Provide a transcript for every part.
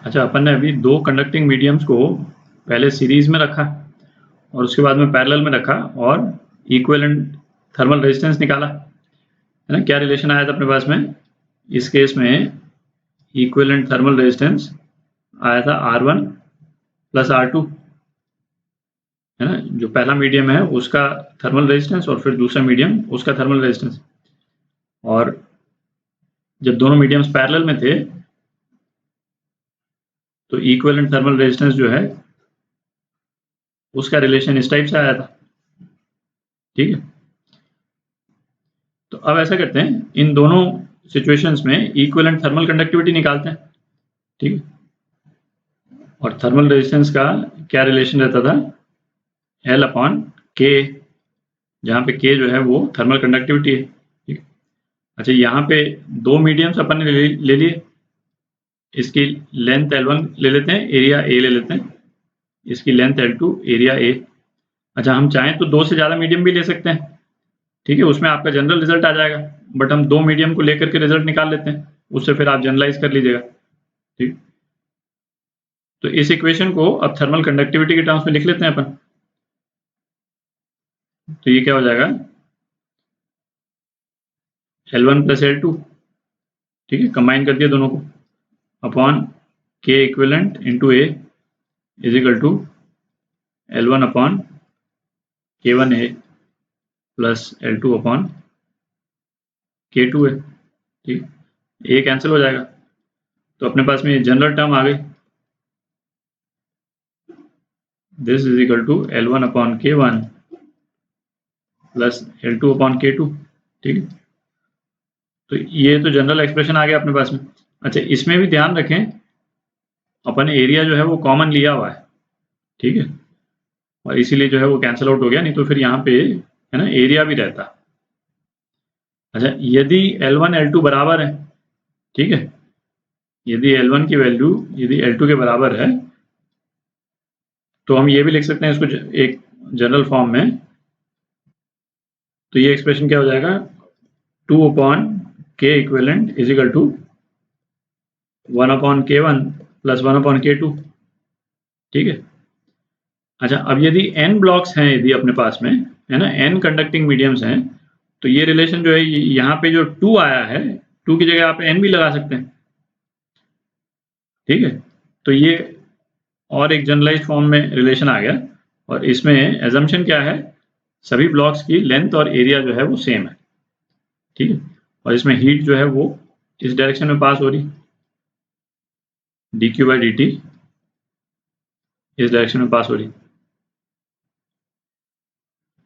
अच्छा, अपन ने अभी दो कंडक्टिंग मीडियम्स को पहले सीरीज में रखा और उसके बाद में पैरेलल में रखा और इक्विवेलेंट थर्मल रेजिस्टेंस निकाला, है ना। क्या रिलेशन आया था अपने पास में? इस केस में इक्विवेलेंट थर्मल रेजिस्टेंस आया था R1 प्लस R2, है ना। जो पहला मीडियम है उसका थर्मल रेजिस्टेंस और फिर दूसरा मीडियम उसका थर्मल रेजिस्टेंस। और जब दोनों मीडियम्स पैरेलल में थे तो इक्विवेलेंट थर्मल रेजिस्टेंस जो है उसका रिलेशन इस टाइप से आया था, ठीक है। तो अब ऐसा करते हैं, इन दोनों सिचुएशंस में इक्विवेलेंट थर्मल कंडक्टिविटी निकालते हैं, ठीक है। और थर्मल रेजिस्टेंस का क्या रिलेशन रहता था? L अपॉन K, जहाँ पे K जो है वो थर्मल कंडक्टिविटी है, ठीक है। अच्छा, यहाँ पे दो मीडियम्स अपन ने ले लिए, इसकी लेंथ L1 ले लेते हैं, एरिया A ले लेते हैं, इसकी लेंथ L2, एरिया A। अच्छा, हम चाहें तो दो से ज़्यादा मीडियम भी ले सकते हैं, ठीक है, उसमें आपका जनरल रिजल्ट आ जाएगा, बट हम दो मीडियम को लेकर के रिजल्ट निकाल लेते हैं, उससे फिर आप जनरलाइज कर लीजिएगा, ठीक। तो इस इक्वेशन को अब थर्मल कंडक्टिविटी के टर्म्स में लिख लेते हैं अपन। तो ये क्या हो जाएगा? L1 प्लस L2, ठीक है, कंबाइन कर दिया दोनों को, upon K equivalent into A is equal to L1 upon K1A plus L2 upon K2A, ठीक। A कैंसिल हो जाएगा, तो अपने पास में ये जनरल टर्म आ गई, this is equal to L1 upon K1 plus L2 upon K2, ठीक है। तो ये तो जनरल एक्सप्रेशन आ गया अपने पास में। अच्छा, इसमें भी ध्यान रखें, अपन एरिया जो है वो कॉमन लिया हुआ है, ठीक है, और इसीलिए जो है वो कैंसिल आउट हो गया, नहीं तो फिर यहाँ पे, है ना, एरिया भी रहता। अच्छा, यदि L1 L2 बराबर है, ठीक है, यदि L1 की वैल्यू यदि L2 के बराबर है तो हम ये भी लिख सकते हैं इसको एक जनरल फॉर्म में। तो ये एक्सप्रेशन क्या हो जाएगा? 2 upon K equivalent is equal to 1 upon K1 plus 1 upon K2, ठीक है। अच्छा, अब यदि n ब्लॉक्स हैं, यदि अपने पास में, है ना, n कंडक्टिंग मीडियम्स हैं, तो ये रिलेशन जो है यहाँ पे जो 2 आया है, 2 की जगह आप n भी लगा सकते हैं, ठीक है। तो ये और एक जनरलाइज फॉर्म में रिलेशन आ गया, और इसमें एजम्पशन क्या है? सभी ब्लॉक्स की लेंथ और एरिया जो है वो सेम है, ठीक है। और इसमें हीट जो है वो इस डायरेक्शन में पास हो रही, dq बाई dt इस डायरेक्शन में पास हो रही।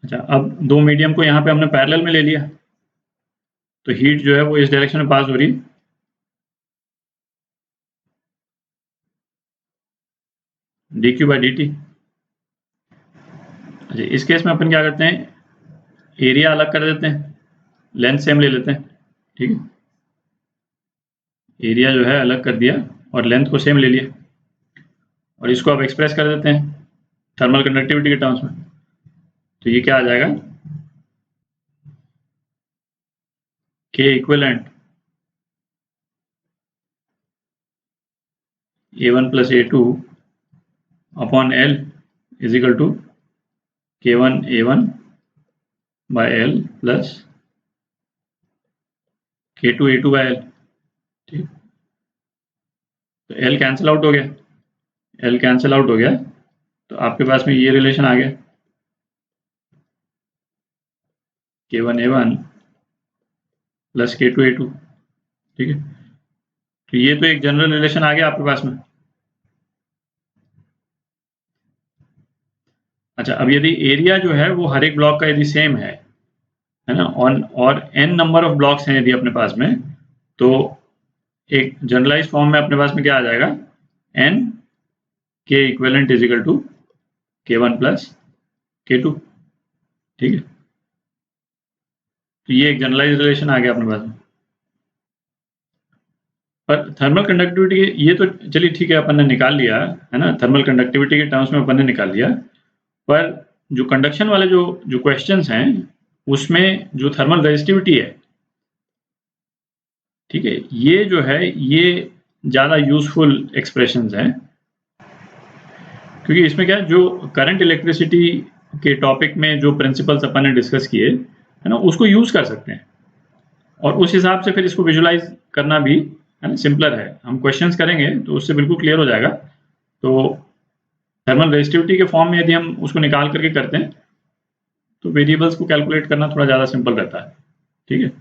अच्छा, अब दो मीडियम को यहाँ पे हमने पैरेलल में ले लिया, तो हीट जो है वो इस डायरेक्शन में पास हो रही, dq बाई dt। अच्छा, इस केस में अपन क्या करते हैं, एरिया अलग कर देते हैं, लेंथ सेम ले लेते हैं, ठीक है। एरिया जो है अलग कर दिया और लेंथ को सेम ले लिया, और इसको अब एक्सप्रेस कर देते हैं थर्मल कंडक्टिविटी के टर्म्स में। तो ये क्या आ जाएगा? K equivalent A1 plus A2 upon L is equal to K1 A1 by L plus K2 A2 by L, ठीक। तो L कैंसिल आउट हो गया, L कैंसिल आउट हो गया, तो आपके पास में ये रिलेशन आ गया, K1 A1 plus K2 A2, ठीक है। तो ये तो एक जनरल रिलेशन आ गया आपके पास में। अच्छा, अब यदि एरिया जो है वो हर एक ब्लॉक का यदि सेम है ना, और n नंबर ऑफ ब्लॉक्स हैं यदि अपने पास में, तो एक जनरलाइज फॉर्म में अपने पास में क्या आ जाएगा? n K equivalent is equal to K1 plus K2, ठीक है। तो ये एक जनरलाइज रिलेशन आ गया अपने पास में। पर थर्मल कंडक्टिविटी ये तो चलिए ठीक है, अपन ने निकाल लिया, है ना, थर्मल कंडक्टिविटी के टर्म्स में अपन ने निकाल लिया, पर जो कंडक्शन वाले जो क्वेश्चंस हैं उसमें जो थर्मल रेजिस्टिविटी है, ठीक है, ये जो है ये ज़्यादा यूजफुल एक्सप्रेशंस हैं, क्योंकि इसमें क्या है, जो करंट इलेक्ट्रिसिटी के टॉपिक में जो प्रिंसिपल्स अपन ने डिस्कस किए है ना, उसको यूज़ कर सकते हैं और उस हिसाब से फिर इसको विजुलाइज करना भी है ना सिंपलर है। हम क्वेश्चंस करेंगे तो उससे बिल्कुल क्लियर हो जाएगा। तो थर्मल रेजिस्टिविटी के फॉर्म में यदि हम उसको निकाल करके करते हैं तो वेरिएबल्स को कैलकुलेट करना थोड़ा ज़्यादा सिंपल रहता है। ठीक है।